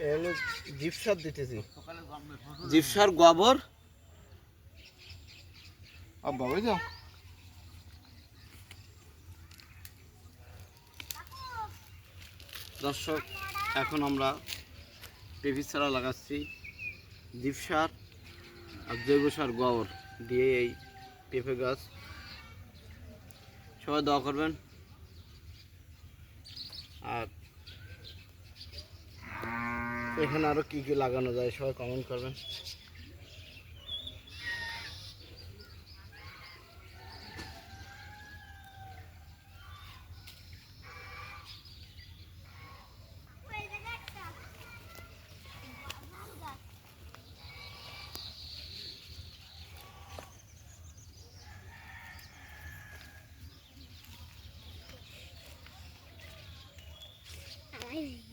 এগুলো জিপসার দিতেছি, জিপসার গোবর আব্বা ওই যাও। দর্শক, এখন আমরা পেঁপে চারা লাগাচ্ছি। জিপসার আর জৈব সার গোবর দিয়ে এই পেঁপে গাছ। সবাই দোয়া করবেন। আর এখানে আরো কি কি লাগানো যায় সবাই কমেন্ট করবেন। Ay.